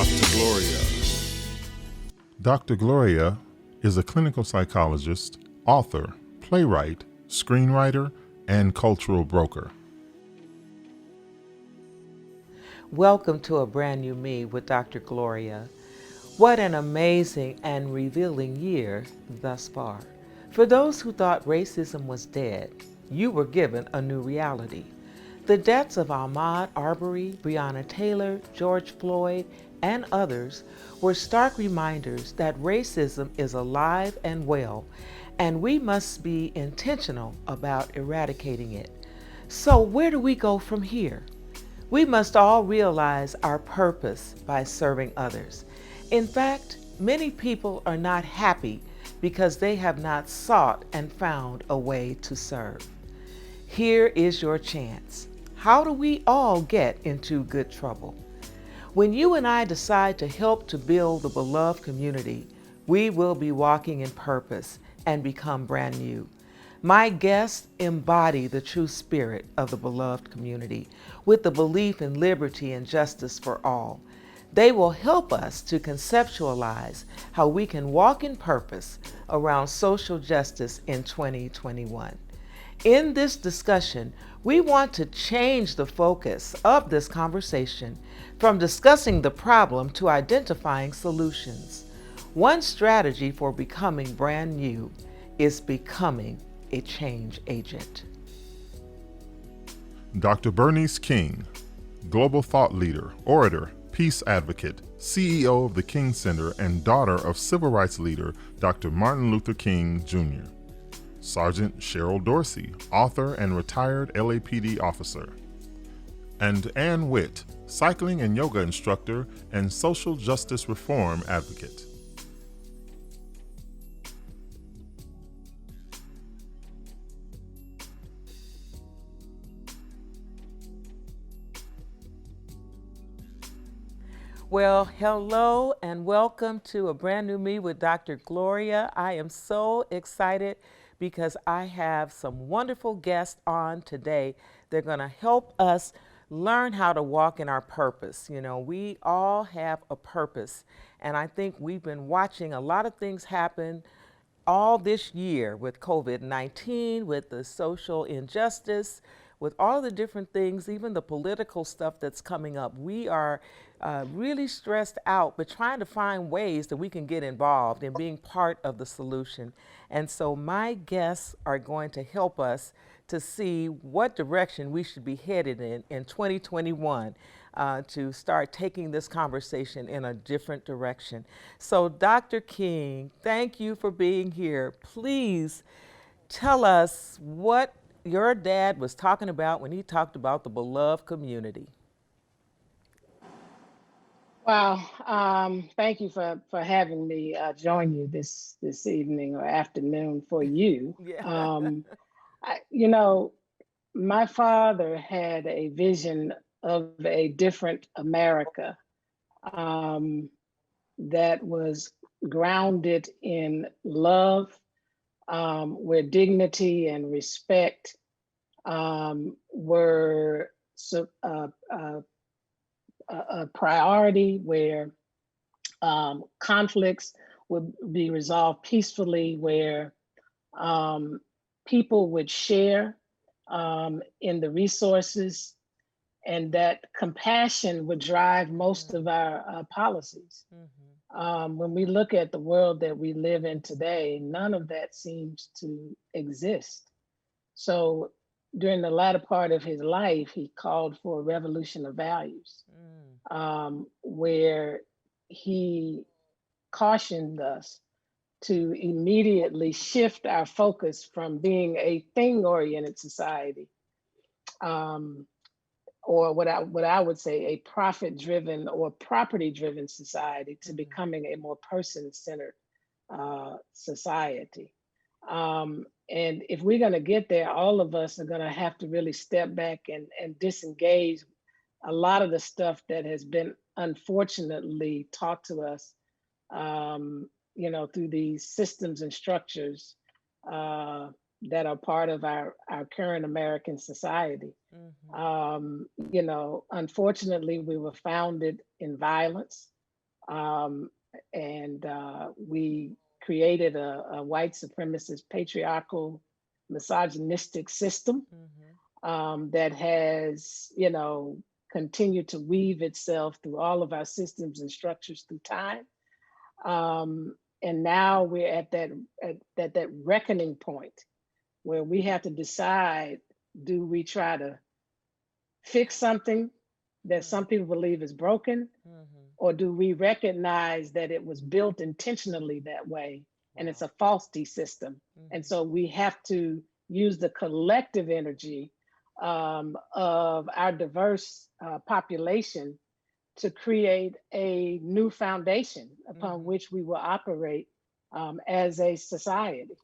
Dr. Gloria. Dr. Gloria is a clinical psychologist, author, playwright, screenwriter, and cultural broker. Welcome to A Brand New Me with Dr. Gloria. What an amazing and revealing year thus far. For those who thought racism was dead, you were given a new reality. The deaths of Ahmaud Arbery, Breonna Taylor, George Floyd, and others were stark reminders that racism is alive and well, and we must be intentional about eradicating it. So, where do we go from here? We must all realize our purpose by serving others. In fact, many people are not happy because they have not sought and found a way to serve. Here is your chance. How do we all get into good trouble? When you and I decide to help to build the beloved community, we will be walking in purpose and become brand new. My guests embody the true spirit of the beloved community with the belief in liberty and justice for all. They will help us to conceptualize how we can walk in purpose around social justice in 2021. In this discussion, we want to change the focus of this conversation from discussing the problem to identifying solutions. One strategy for becoming brand new is becoming a change agent. Dr. Bernice King, global thought leader, orator, peace advocate, CEO of the King Center, and daughter of civil rights leader Dr. Martin Luther King Jr. Sergeant Cheryl Dorsey, author and retired LAPD officer. And Ann Whitt, cycling and yoga instructor and social justice reform advocate. Well, hello and welcome to A Brand New Me with Dr. Gloria. I am so excited because I have some wonderful guests on today. They're going to help us learn how to walk in our purpose. You know, we all have a purpose, and I think we've been watching a lot of things happen all this year with COVID-19, with the social injustice, with all the different things, even the political stuff that's coming up. We are really stressed out, but trying to find ways that we can get involved in being part of the solution. And so my guests are going to help us to see what direction we should be headed in 2021 to start taking this conversation in a different direction. So, Dr. King, thank you for being here. Please tell us what your dad was talking about when he talked about the beloved community. Wow. Thank you for having me join you this evening or afternoon for you. Yeah. You know, my father had a vision of a different America um, that was grounded in love, where dignity and respect were a priority, where conflicts would be resolved peacefully, where um, people would share in the resources, and that compassion would drive most of our policies. When we look at the world that we live in today, none of that seems to exist. So during the latter part of his life, he called for a revolution of values, where he cautioned us to immediately shift our focus from being a thing-oriented society, um, or what I would say a profit-driven or property-driven society, to becoming a more person-centered society. And if we're going to get there, all of us are going to have to really step back and disengage a lot of the stuff that has been unfortunately taught to us, through these systems and structures uh, that are part of our current American society. Unfortunately, we were founded in violence. Um, and we created a white supremacist, patriarchal, misogynistic system Mm-hmm. that has, you know, continued to weave itself through all of our systems and structures through time. And now we're at that reckoning point where we have to decide: do we try to fix something that some people believe is broken, Mm-hmm. or do we recognize that it was built intentionally that way and it's Wow. a falsity system? And Mm-hmm. so we have to use the collective energy of our diverse population to create a new foundation upon Mm-hmm. which we will operate as a society.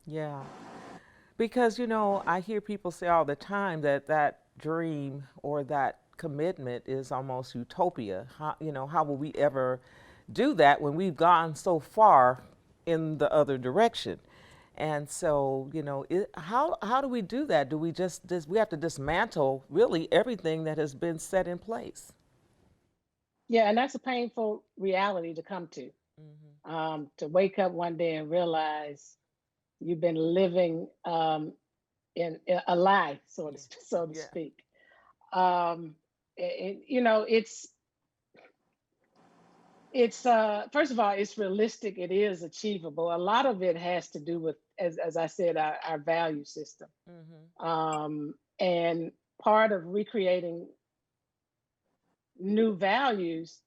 Yeah. Because, I hear people say all the time that that dream or that commitment is almost utopia. How will we ever do that when we've gone so far in the other direction? And so, how do we do that? Do we just we have to dismantle really everything that has been set in place? Yeah, and that's a painful reality to come to wake up one day and realize you've been living in a lie, Yeah. so to Yeah. speak. You know, it's first of all, it's realistic. It is achievable. A lot of it has to do with, as I said, our value system. Mm-hmm. And part of recreating new values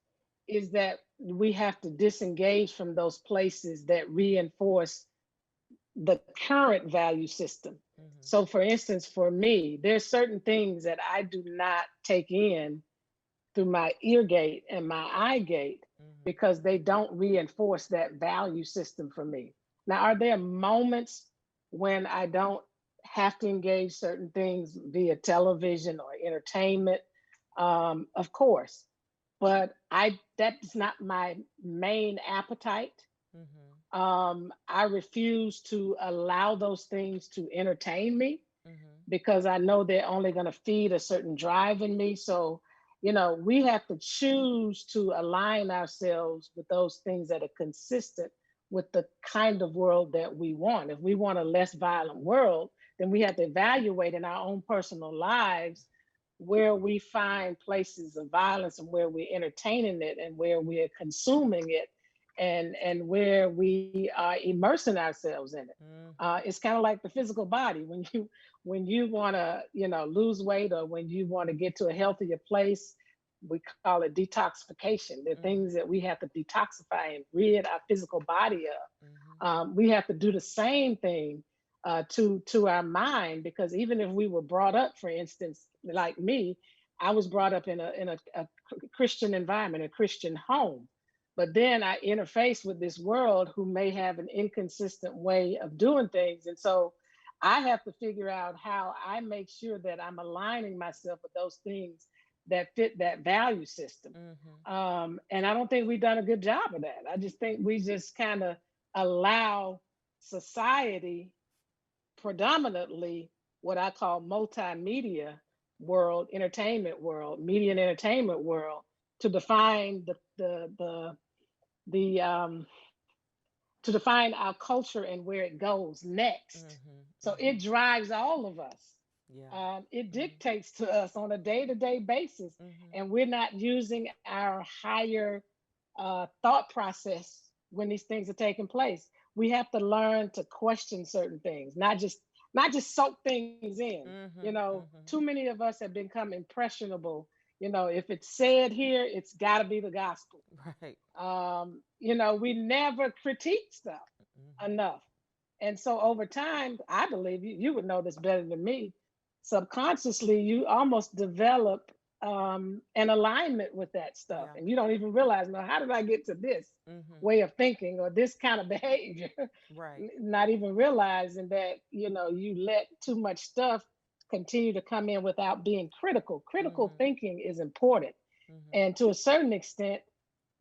is that we have to disengage from those places that reinforce the current value system. Mm-hmm. So, for instance, for me, there's certain things that I do not take in through my ear gate and my eye gate Mm-hmm. because they don't reinforce that value system for me. Now, are there moments when I don't have to engage certain things via television or entertainment? Of course, but I that's not my main appetite. Mm-hmm. I refuse to allow those things to entertain me Mm-hmm. because I know they're only going to feed a certain drive in me. So, you know, we have to choose to align ourselves with those things that are consistent with the kind of world that we want. If we want a less violent world, then we have to evaluate in our own personal lives where we find places of violence and where we're entertaining it and where we're consuming it and where we are immersing ourselves in it. Mm-hmm. It's kind of like the physical body. When you want to, you know, lose weight, or when you want to get to a healthier place, we call it detoxification. There are things that we have to detoxify and rid our physical body of. Mm-hmm. We have to do the same thing to our mind, because even if we were brought up, for instance, like me, I was brought up in a Christian environment, a Christian home. But then I interface with this world who may have an inconsistent way of doing things. And so I have to figure out how I make sure that I'm aligning myself with those things that fit that value system. Mm-hmm. And I don't think we've done a good job of that. I just think we just kind of allow society, predominantly what I call multimedia world, entertainment world, media and entertainment world, to define the to define our culture and where it goes next. Mm-hmm. So Mm-hmm. it drives all of us. Yeah. It Mm-hmm. dictates to us on a day-to-day basis, Mm-hmm. and we're not using our higher thought process when these things are taking place. We have to learn to question certain things, not just soak things in. You Mm-hmm. know, too Mm-hmm. many of us have become impressionable. You know, if it's said here, it's got to be the gospel. Right. You know, we never critique stuff Mm-hmm. enough. And so over time, I believe you would know this better than me. Subconsciously, you almost develop an alignment with that stuff. Yeah. And you don't even realize, now, how did I get to this Mm-hmm. way of thinking or this kind of behavior? Right. Not even realizing that, you know, you let too much stuff continue to come in without being critical. Critical Mm-hmm. thinking is important. Mm-hmm. And to a certain extent,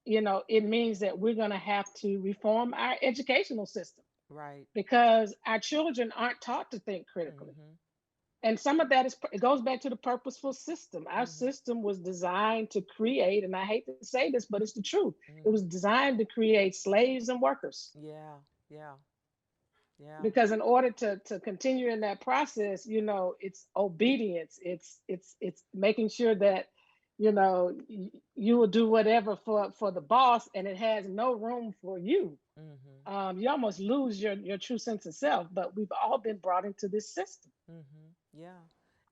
you know, it means that we're going to have to reform our educational system Right. because our children aren't taught to think critically. Mm-hmm. And some of that is, it goes back to the purposeful system. Our Mm-hmm. system was designed to create, and I hate to say this, but it's the truth. It was Mm-hmm. designed to create slaves and workers. Yeah, yeah, yeah. Because in order to continue in that process, it's obedience. It's making sure that you will do whatever for the boss, and it has no room for you. Mm-hmm. You almost lose your true sense of self. But we've all been brought into this system. Mm-hmm. Yeah.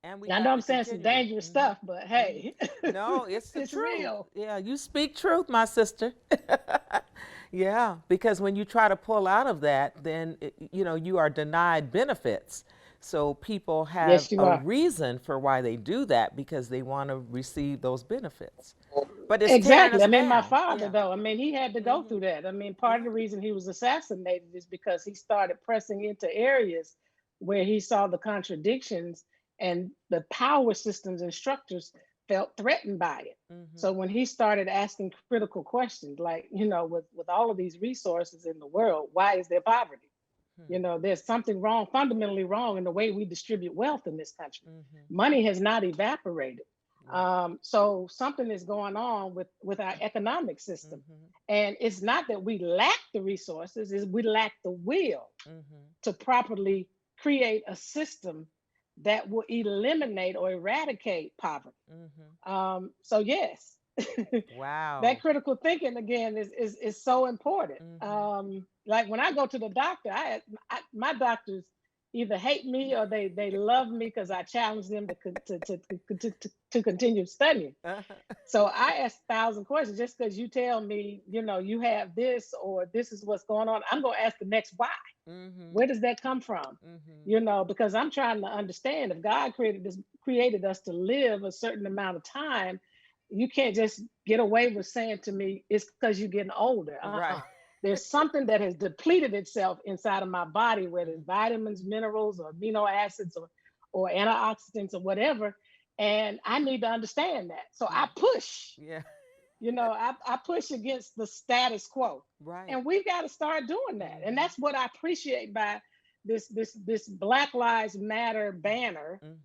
And we I know have I'm to saying some continue it. dangerous Mm-hmm. stuff, but Mm-hmm. hey, No, it's the it's truth. real. Yeah, you speak truth, my sister. Yeah, because when you try to pull out of that, then you are denied benefits. So people have Yes, you a are. reason for why they do that because they want to receive those benefits. But it's tearing Exactly. us I mean, my down. father, Yeah. though, I mean, he had to go Mm-hmm. through that. I mean, part of Yeah. the reason he was assassinated is because he started pressing into areas where he saw the contradictions, and the power systems and structures felt threatened by it. Mm-hmm. So when he started asking critical questions, like, with all of these resources in the world, why is there poverty? Hmm. There's something wrong, fundamentally wrong in the way we distribute wealth in this country. Mm-hmm. Money has not evaporated. Right. So something is going on with our economic system. Mm-hmm. And it's not that we lack the resources, is we lack the will Mm-hmm. to properly create a system that will eliminate or eradicate poverty. Mm-hmm. So yes, that Wow. critical thinking again is so important. Mm-hmm. Like when I go to the doctor, my doctors either hate me or they love me because I challenge them to continue studying. So I ask 1,000 questions. Just because you tell me, you have this or this is what's going on, I'm going to ask the next why. Mm-hmm. Where does that come from? Mm-hmm. Because I'm trying to understand, if God created us to live a certain amount of time, you can't just get away with saying to me, it's because you're getting older. Right. There's something that has depleted itself inside of my body, whether it's Mm-hmm. vitamins, minerals, or amino acids, or antioxidants, or whatever. And I need to understand that. So Yeah. I push. Yeah. I push against the status quo, Right. and we've got to start doing that. And Mm-hmm. that's what I appreciate by this Black Lives Matter banner. Mm-hmm.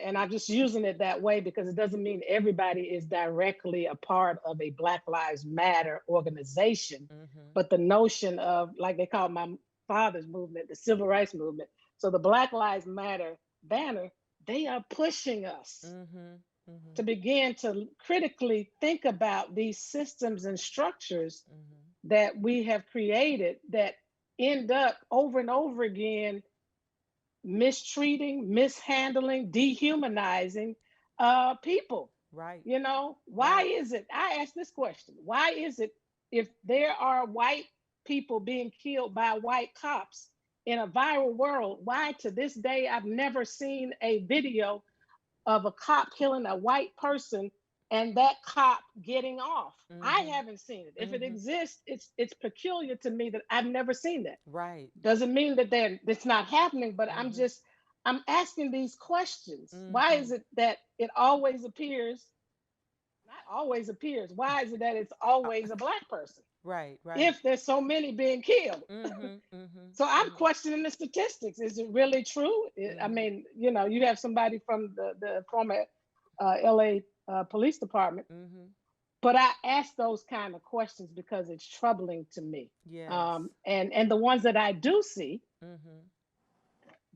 And I'm just using it that way because it doesn't mean everybody is directly a part of a Black Lives Matter organization, Mm-hmm. but the notion of, like they call my father's movement, the civil rights movement. So the Black Lives Matter banner, they are pushing us Mm-hmm. Mm-hmm. to begin to critically think about these systems and structures Mm-hmm. that we have created that end up over and over again mistreating, mishandling, dehumanizing people. Right. Why Right. is it? I ask this question: why is it, if there are white people being killed by white cops in a viral world, why to this day I've never seen a video of a cop killing a white person and that cop getting off? I Mm-hmm. haven't seen it. If it Mm-hmm. exists, it's peculiar to me that I've never seen that. Right. Doesn't mean that it's not happening, but Mm-hmm. I'm asking these questions. Why Mm-hmm. is it that it always appears, not always appears, why is it that it's always a black person Right. Right. if there's so many being killed? Mm-hmm. Mm-hmm. So I'm Mm-hmm. questioning the statistics. Is it really true? I Mm-hmm. mean, you have somebody from the former LA police department, Mm-hmm. but I ask those kind of questions because it's troubling to me. Yes. And the ones that I do see, Mm-hmm.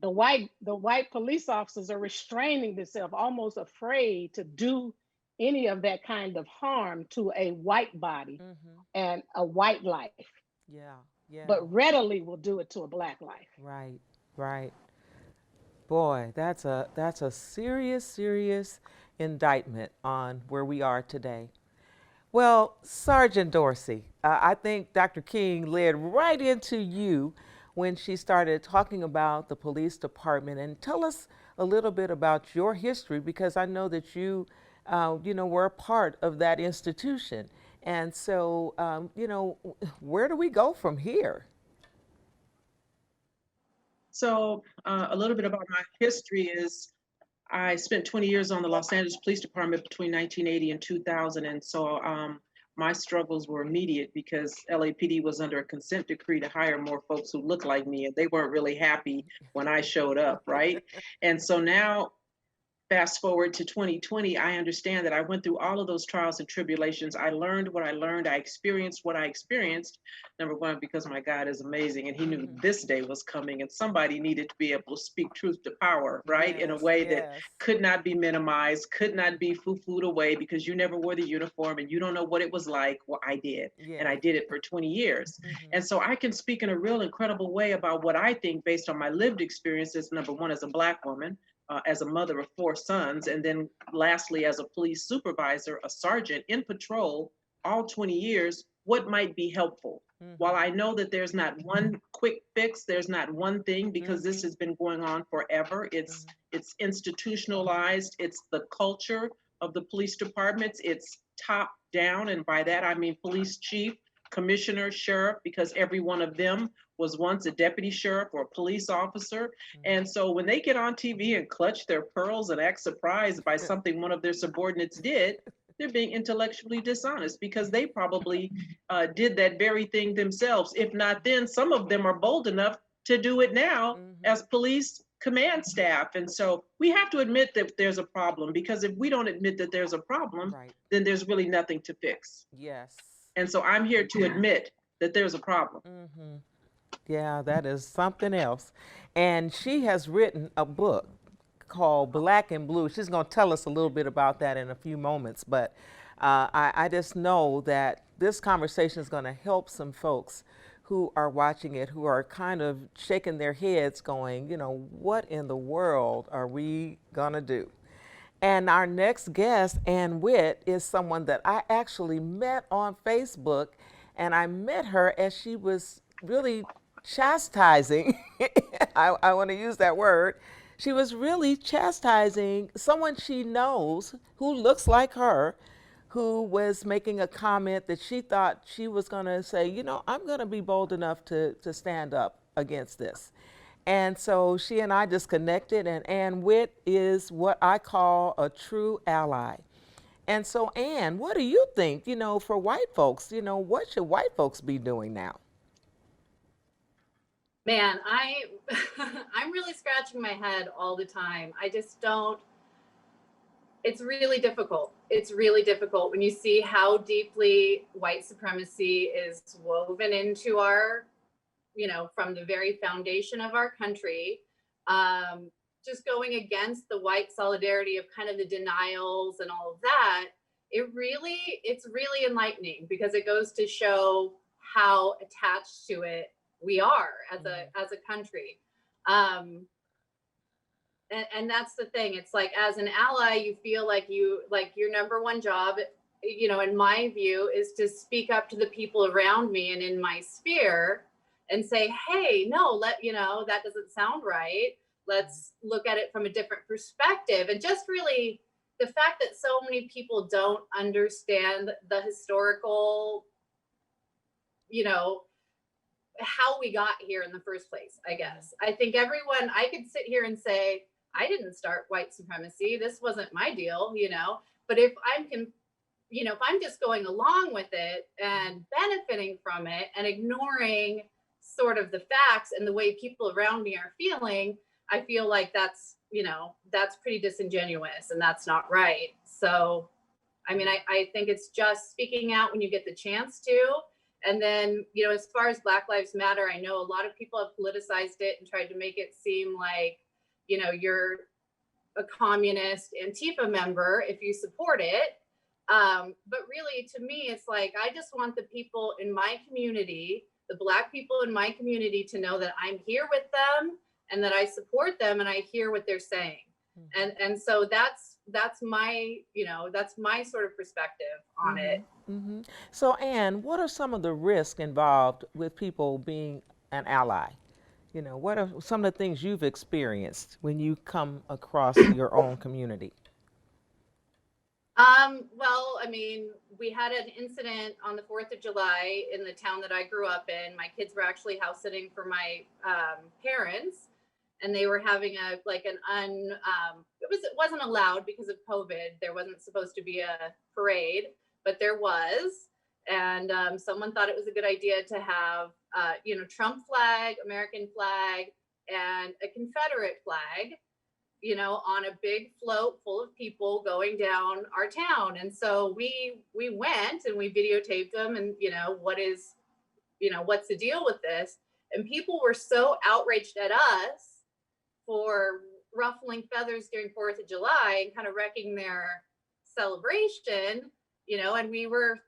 the white police officers are restraining themselves, almost afraid to do any of that kind of harm to a white body Mm-hmm. and a white life, Yeah. Yeah. but readily will do it to a black life. Right. Right. Boy, that's a serious, serious indictment on where we are today. Well, Sergeant Dorsey, I think Dr. King led right into you when she started talking about the police department. And tell us a little bit about your history, because I know that you were a part of that institution. And so, where do we go from here? So, a little bit about my history is I spent 20 years on the Los Angeles Police Department between 1980 and 2000. And so my struggles were immediate because LAPD was under a consent decree to hire more folks who look like me, and they weren't really happy when I showed up, right? And so now, fast forward to 2020, I understand that I went through all of those trials and tribulations. I learned what I learned. I experienced what I experienced. Number one, because my God is amazing and he knew this day was coming and somebody needed to be able to speak truth to power, right? In a way that could not be minimized, could not be foo-fooed away because you never wore the uniform and you don't know what it was like. Well, I did. And I did it for 20 years. And so I can speak in a real incredible way about what I think based on my lived experiences, number one, as a Black woman, as a mother of 4 sons, and then lastly, as a police supervisor, a sergeant in patrol, all 20 years, what might be helpful? While I know that there's not one quick fix, there's not one thing, because this has been going on forever. It's institutionalized. It's the culture of the police departments. It's top down, and by that I mean police chief, commissioner, sheriff, because every one of them was once a deputy sheriff or a police officer. And so when they get on TV and clutch their pearls and act surprised by something one of their subordinates did, they're being intellectually dishonest because they probably did that very thing themselves. If not then, some of them are bold enough to do it now as police command staff. And so we have to admit that there's a problem, because if we don't admit that there's a problem, then there's really nothing to fix. And so I'm here to admit that there's a problem. Yeah, that is something else. And she has written a book called Black and Blue. She's going to tell us a little bit about that in a few moments. But I just know that this conversation is going to help some folks who are watching it, who are kind of shaking their heads going, you know, what in the world are we going to do? And our next guest, Ann Whitt, is someone that I actually met on Facebook. And I met her as she was really chastising, I want to use that word. She was really chastising someone she knows who looks like her, who was making a comment that she thought she was going to say, you know, I'm going to be bold enough to stand up against this. And so she and I just connected, and Ann Whitt is what I call a true ally. And so, Ann, what do you think, you know, for white folks, you know, what should white folks be doing now? Man, I'm really scratching my head all the time. I just don't, it's really difficult. It's really difficult when you see how deeply white supremacy is woven into our, you know, from the very foundation of our country. Just going against the white solidarity of kind of the denials and all of that, it's really enlightening, because it goes to show how attached to it we are as a country. And that's the thing. It's like, as an ally, you feel like your number one job, you know, in my view, is to speak up to the people around me and in my sphere and say, hey, no, that doesn't sound right. Let's look at it from a different perspective. And just really the fact that so many people don't understand the historical, you know, how we got here in the first place, I guess. I think I could sit here and say, I didn't start white supremacy. This wasn't my deal, you know, but if I'm just going along with it and benefiting from it and ignoring sort of the facts and the way people around me are feeling, I feel like that's pretty disingenuous, and that's not right. So, I mean, I think it's just speaking out when you get the chance to. And then, you know, as far as Black Lives Matter, I know a lot of people have politicized it and tried to make it seem like, you know, you're a communist Antifa member if you support it. But really, to me, it's like, I just want the people in my community, the Black people in my community, to know that I'm here with them and that I support them and I hear what they're saying. And so that's my sort of perspective on it. So, Ann, what are some of the risks involved with people being an ally? You know, what are some of the things you've experienced when you come across your own community? Well, I mean, we had an incident on the 4th of July in the town that I grew up in. My kids were actually house sitting for my parents, and they were having it wasn't allowed because of COVID. There wasn't supposed to be a parade, but there was. And someone thought it was a good idea to have, Trump flag, American flag, and a Confederate flag, on a big float full of people going down our town. And so we went and we videotaped them, and what's the deal with this? And people were so outraged at us for ruffling feathers during 4th of July and kind of wrecking their celebration, and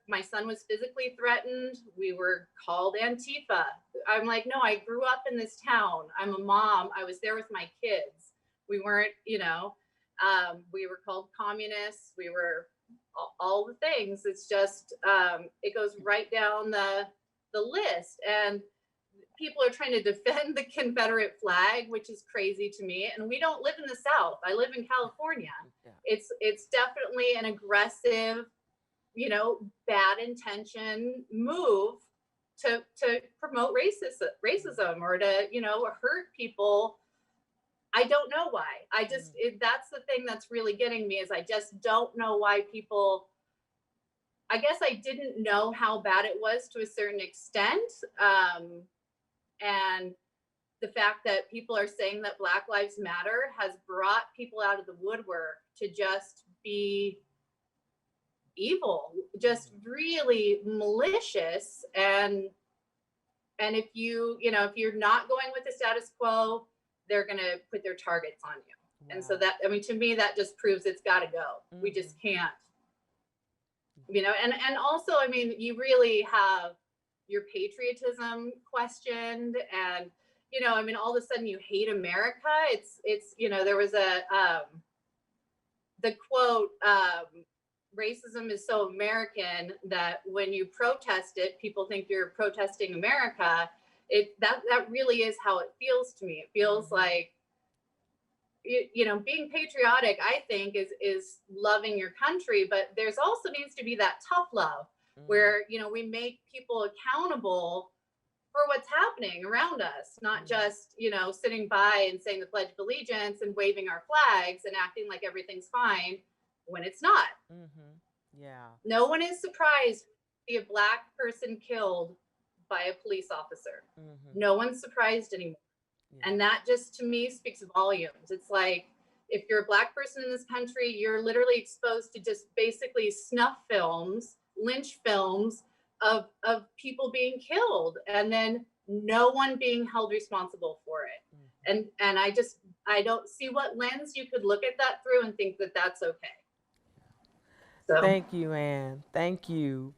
my son was physically threatened. We were called Antifa. I'm like, no, I grew up in this town. I'm a mom. I was there with my kids. We weren't, we were called communists. We were all the things. It's just, it goes right down the list. And people are trying to defend the Confederate flag, which is crazy to me. And we don't live in the South. I live in California. Yeah. It's definitely an aggressive, bad intention move to promote racism or to, hurt people. I don't know why. That's the thing that's really getting me, is I just don't know why people, I guess I didn't know how bad it was to a certain extent. And the fact that people are saying that Black Lives Matter has brought people out of the woodwork to just be evil, just really malicious. And if if you're not going with the status quo, they're going to put their targets on you. Wow. And so to me, that just proves it's got to go. Mm-hmm. We just can't, and also, you really have your patriotism questioned, and, all of a sudden you hate America. It's there was the quote, racism is so American that when you protest it, people think you're protesting America. That really is how it feels to me. It feels mm-hmm. like, being patriotic, I think, is loving your country, but there's also needs to be that tough love mm-hmm. where, we make people accountable for what's happening around us, not mm-hmm. just, sitting by and saying the Pledge of Allegiance and waving our flags and acting like everything's fine when it's not. Mm-hmm. Yeah. No one is surprised to see a Black person killed by a police officer. Mm-hmm. No one's surprised anymore. Yeah. And that just, to me, speaks volumes. It's like, if you're a Black person in this country, you're literally exposed to just basically snuff films, lynch films of people being killed, and then no one being held responsible for it. Mm-hmm. And I don't see what lens you could look at that through and think that that's okay. So. Thank you, Ann. Thank you.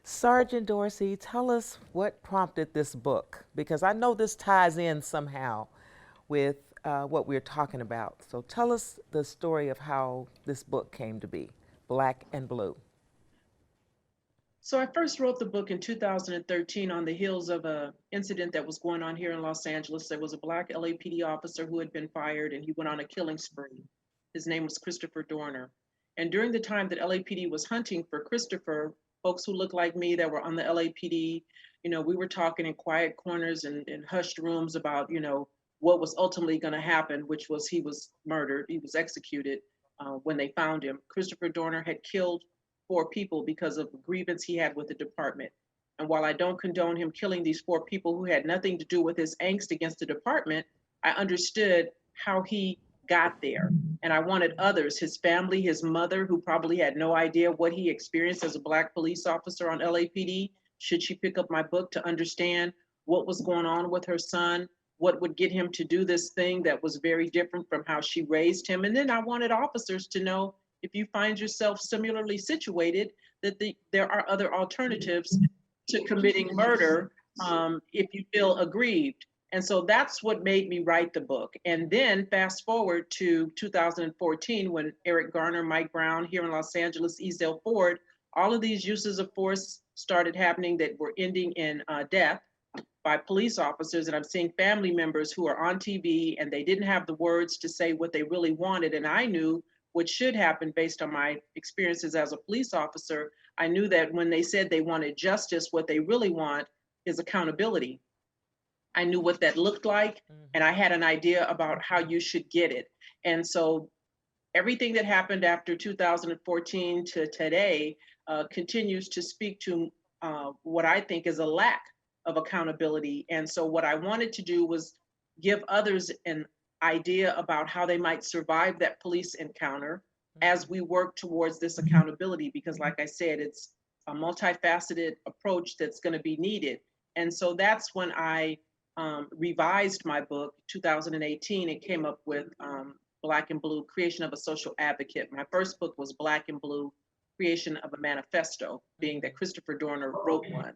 Sergeant Dorsey, tell us what prompted this book, because I know this ties in somehow with what we're talking about. So tell us the story of how this book came to be, Black and Blue. So I first wrote the book in 2013 on the heels of an incident that was going on here in Los Angeles. There was a Black LAPD officer who had been fired, and he went on a killing spree. His name was Christopher Dorner. And during the time that LAPD was hunting for Christopher, folks who looked like me that were on the LAPD, we were talking in quiet corners and in hushed rooms about, what was ultimately going to happen, which was he was murdered. He was executed when they found him. Christopher Dorner had killed 4 people because of a grievance he had with the department. And while I don't condone him killing these 4 people who had nothing to do with his angst against the department, I understood how he got there. And I wanted others, his family, his mother, who probably had no idea what he experienced as a Black police officer on LAPD, should she pick up my book, to understand what was going on with her son, what would get him to do this thing that was very different from how she raised him. And then I wanted officers to know, if you find yourself similarly situated, that there are other alternatives to committing murder if you feel aggrieved. And so that's what made me write the book. And then fast forward to 2014, when Eric Garner, Mike Brown here in Los Angeles, Easdale Ford, all of these uses of force started happening that were ending in death by police officers. And I'm seeing family members who are on TV and they didn't have the words to say what they really wanted. And I knew what should happen based on my experiences as a police officer. I knew that when they said they wanted justice, what they really want is accountability. I knew what that looked like, and I had an idea about how you should get it. And so everything that happened after 2014 to today, continues to speak to what I think is a lack of accountability. And so what I wanted to do was give others an idea about how they might survive that police encounter as we work towards this accountability, because like I said, it's a multifaceted approach that's going to be needed. And so that's when I revised my book, 2018, and came up with Black and Blue, Creation of a Social Advocate. My first book was Black and Blue, Creation of a Manifesto, being that Christopher Dorner wrote one.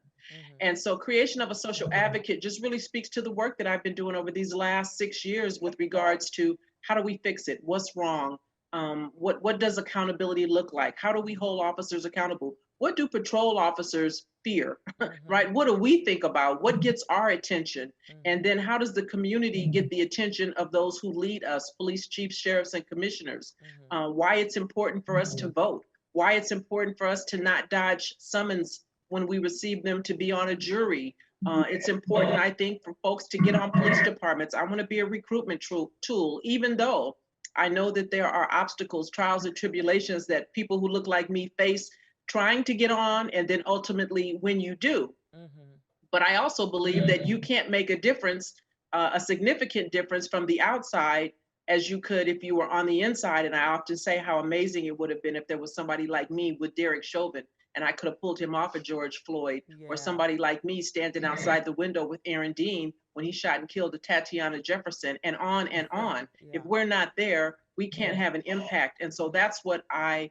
And so Creation of a Social Advocate just really speaks to the work that I've been doing over these last 6 years with regards to how do we fix it? What's wrong? What does accountability look like? How do we hold officers accountable? What do patrol officers fear, right? What do we think about? What gets our attention? And then how does the community get the attention of those who lead us, police chiefs, sheriffs, and commissioners? Why it's important for us to vote, why it's important for us to not dodge summons when we receive them to be on a jury. It's important, I think, for folks to get on police departments. I want to be a recruitment tool, even though I know that there are obstacles, trials, and tribulations that people who look like me face trying to get on, and then ultimately when you do. But I also believe that you can't make a difference, a significant difference from the outside as you could if you were on the inside. And I often say how amazing it would have been if there was somebody like me with Derek Chauvin, and I could have pulled him off of George Floyd, or somebody like me standing outside the window with Aaron Dean when he shot and killed Tatiana Jefferson, and on and on. If we're not there, we can't have an impact. And so that's what I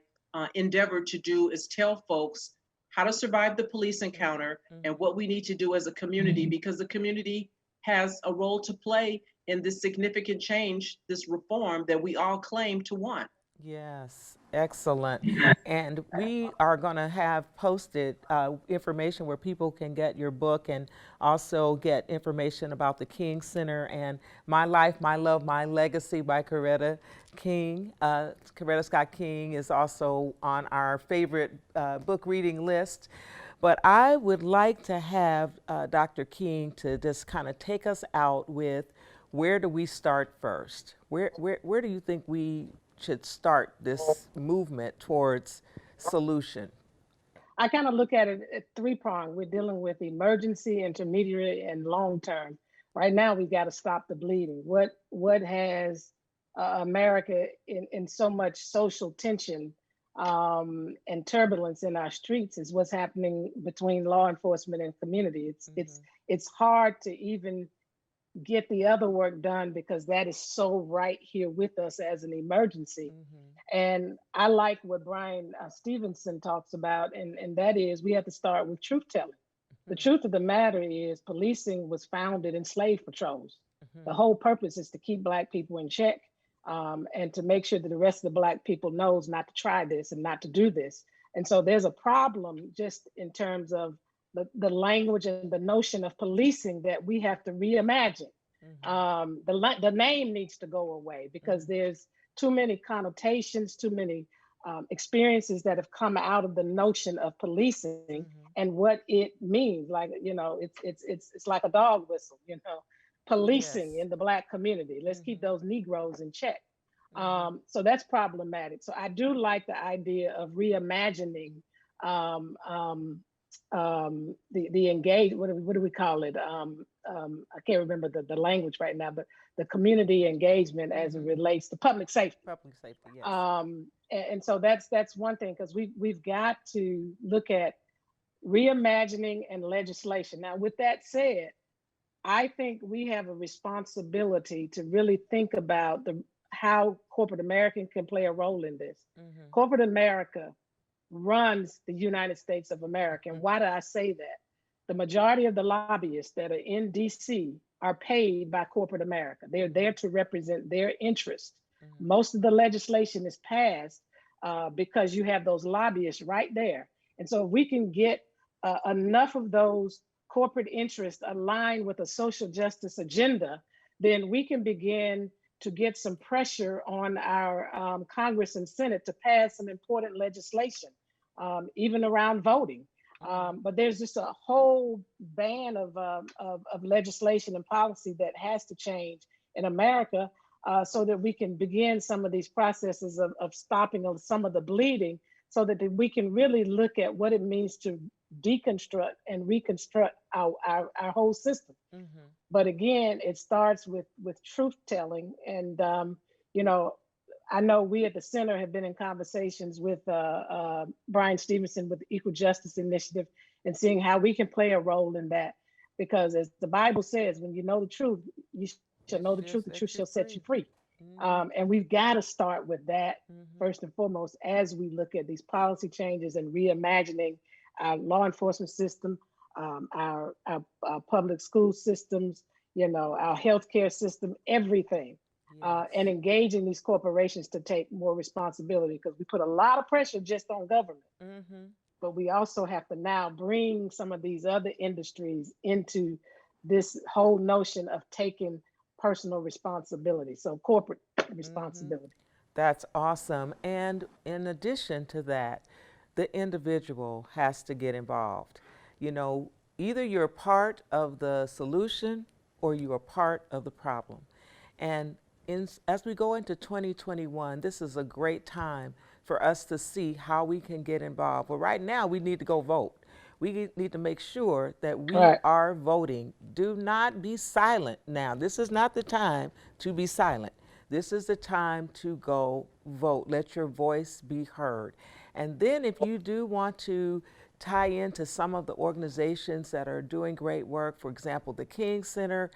endeavor to do, is tell folks how to survive the police encounter and what we need to do as a community, because the community has a role to play in this significant change, this reform that we all claim to want. Yes, excellent. And we are going to have posted information where people can get your book, and also get information about the King Center and My Life, My Love, My Legacy by Coretta King. Coretta Scott King is also on our favorite book reading list. But I would like to have Dr. King to just kind of take us out with, where do we start first? Where do you think we should start this movement towards solution? I kind of look at it at three-pronged. We're dealing with emergency, intermediate, and long-term. Right now, we've got to stop the bleeding. What has America in so much social tension and turbulence in our streets is what's happening between law enforcement and community. It's hard to even get the other work done because that is so right here with us as an emergency. And I like what Brian Stevenson talks about, and that is we have to start with truth telling. The truth of the matter is policing was founded in slave patrols. The whole purpose is to keep Black people in check, and to make sure that the rest of the Black people knows not to try this and not to do this. And so there's a problem just in terms of the language and the notion of policing that we have to reimagine. The name needs to go away because there's too many connotations, too many experiences that have come out of the notion of policing and what it means. Like, it's like a dog whistle, policing in the Black community. Let's keep those Negroes in check. So that's problematic. So I do like the idea of reimagining the engage, what do we call it? I can't remember the language right now, but the community engagement as it relates to public safety. Public safety, yes. And so that's one thing, because we've got to look at reimagining and legislation. Now, with that said, I think we have a responsibility to really think about how corporate America can play a role in this. Corporate America runs the United States of America. And why do I say that? The majority of the lobbyists that are in DC are paid by corporate America. They're there to represent their interests. Most of the legislation is passed because you have those lobbyists right there. And so if we can get enough of those corporate interests aligned with a social justice agenda, then we can begin to get some pressure on our Congress and Senate to pass some important legislation, even around voting. But there's just a whole band of legislation and policy that has to change in America so that we can begin some of these processes of stopping of some of the bleeding, so that we can really look at what it means to deconstruct and reconstruct our whole system. Mm-hmm. But again, it starts with truth telling. And you know, I know we at the center have been in conversations with Brian Stevenson with the Equal Justice Initiative, and seeing how we can play a role in that. Because as the Bible says, when you know the truth, you shall know the truth shall set you free. Mm-hmm. And we've got to start with that Mm-hmm. first and foremost as we look at these policy changes and reimagining our law enforcement system, our public school systems, you know, our healthcare system, everything. Yes. And engaging these corporations to take more responsibility, because we put a lot of pressure just on government. Mm-hmm. But we also have to now bring some of these other industries into this whole notion of taking personal responsibility. So corporate Mm-hmm. responsibility. That's awesome. And in addition to that, the individual has to get involved. You know, either you're part of the solution or you are part of the problem. And as we go into 2021, this is a great time for us to see how we can get involved. But right now, we need to go vote. We need to make sure that we Right. are voting. Do not be silent now. This is not the time to be silent. This is the time to go vote. Let your voice be heard. And then, if you do want to tie into some of the organizations that are doing great work, for example, the King Center,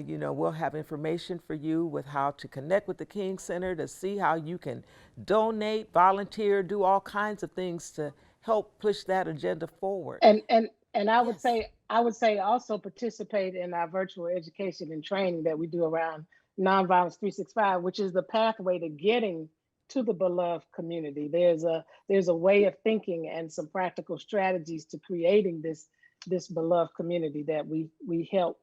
you know, we'll have information for you with how to connect with the King Center to see how you can donate, volunteer, do all kinds of things to help push that agenda forward. And Yes. I would say also participate in our virtual education and training that we do around Nonviolence 365, which is the pathway to getting to the beloved community. There's a way of thinking and some practical strategies to creating this beloved community that we help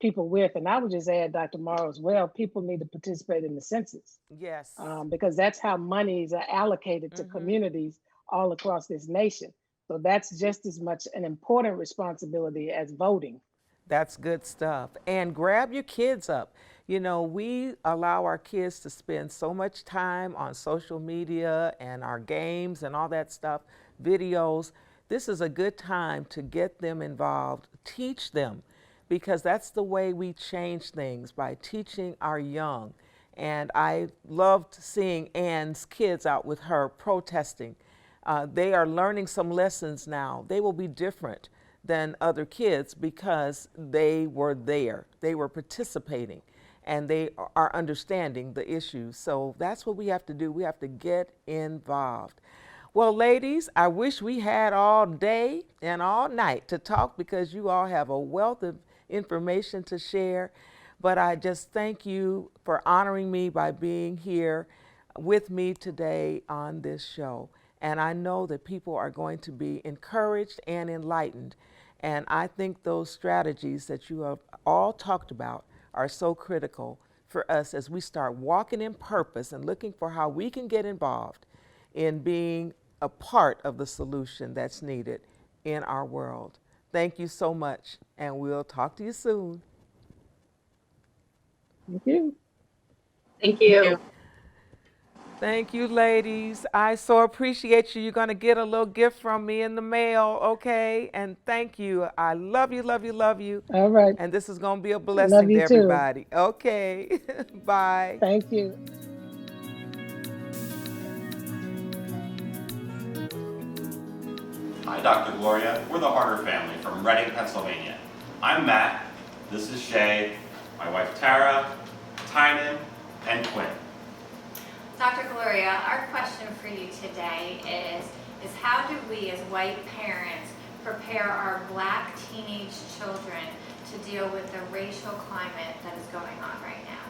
people with. And I would just add, Dr. Morrow, as well, people need to participate in the census, Yes. because that's how monies are allocated to Mm-hmm. communities all across this nation. So that's just as much an important responsibility as voting. That's good stuff. And grab your kids up. You know, we allow our kids to spend so much time on social media and our games and all that stuff, videos. This is a good time to get them involved, teach them, because that's the way we change things, by teaching our young. And I loved seeing Ann's kids out with her protesting. They are learning some lessons now. They will be different than other kids because they were there, they were participating, and they are understanding the issues. So that's what we have to do. We have to get involved. Well, ladies, I wish we had all day and all night to talk, because you all have a wealth of information to share. But I just thank you for honoring me by being here with me today on this show. And I know that people are going to be encouraged and enlightened. And I think those strategies that you have all talked about are so critical for us as we start walking in purpose and looking for how we can get involved in being a part of the solution that's needed in our world. Thank you so much, and we'll talk to you soon. Thank you. Thank Thank you. you. Thank you, ladies. I so appreciate you. You're going to get a little gift from me in the mail, okay? And thank you. I love you, love you, love you. All right. And this is going to be a Love blessing to you too. everybody. Okay. Bye. Thank you. Hi, Dr. Gloria. We're the Harder family from Reading, Pennsylvania. I'm Matt. This is Shay, my wife Tara, Tynan, and Quinn. Dr. Gloria, our question for you today is how do we as white parents prepare our Black teenage children to deal with the racial climate that is going on right now?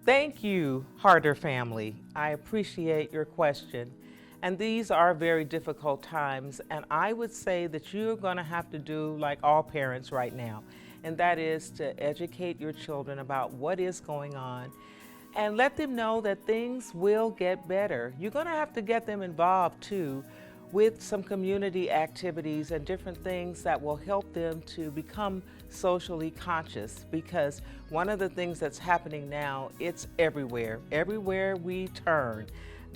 Thank you, Harder family. I appreciate your question. And these are very difficult times. And I would say that you're going to have to do like all parents right now, and that is to educate your children about what is going on and let them know that things will get better. You're going to have to get them involved too with some community activities and different things that will help them to become socially conscious, because one of the things that's happening now, it's everywhere we turn.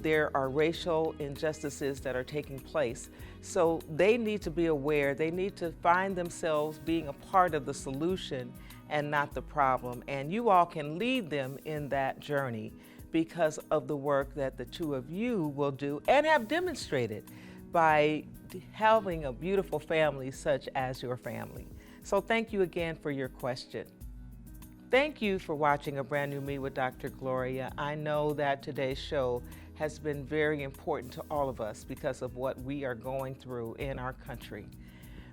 there are racial injustices that are taking place. So they need to be aware, they need to find themselves being a part of the solution and not the problem. And you all can lead them in that journey because of the work that the two of you will do and have demonstrated by having a beautiful family such as your family. So thank you again for your question. Thank you for watching A Brand New Me with Dr. Gloria. I know that today's show has been very important to all of us because of what we are going through in our country.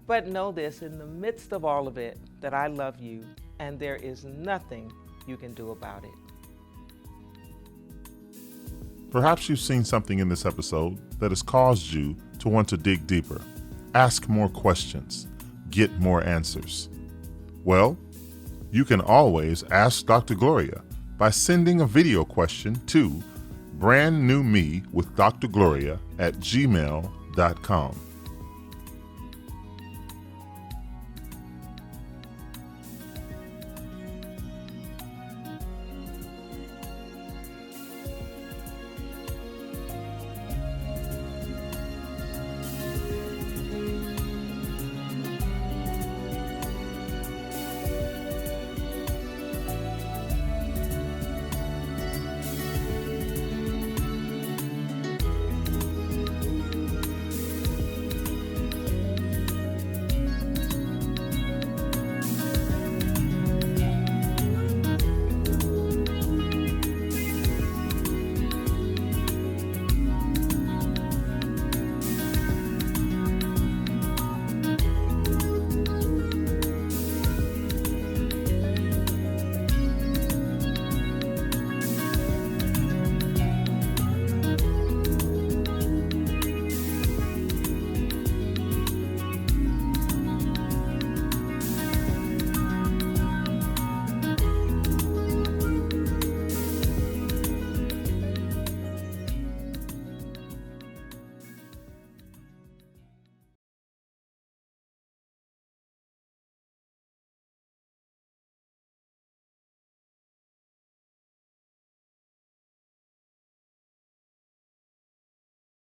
But know this, in the midst of all of it, that I love you and there is nothing you can do about it. Perhaps you've seen something in this episode that has caused you to want to dig deeper, ask more questions, get more answers. Well, you can always ask Dr. Gloria by sending a video question to brandnewmewithdrgloria@gmail.com.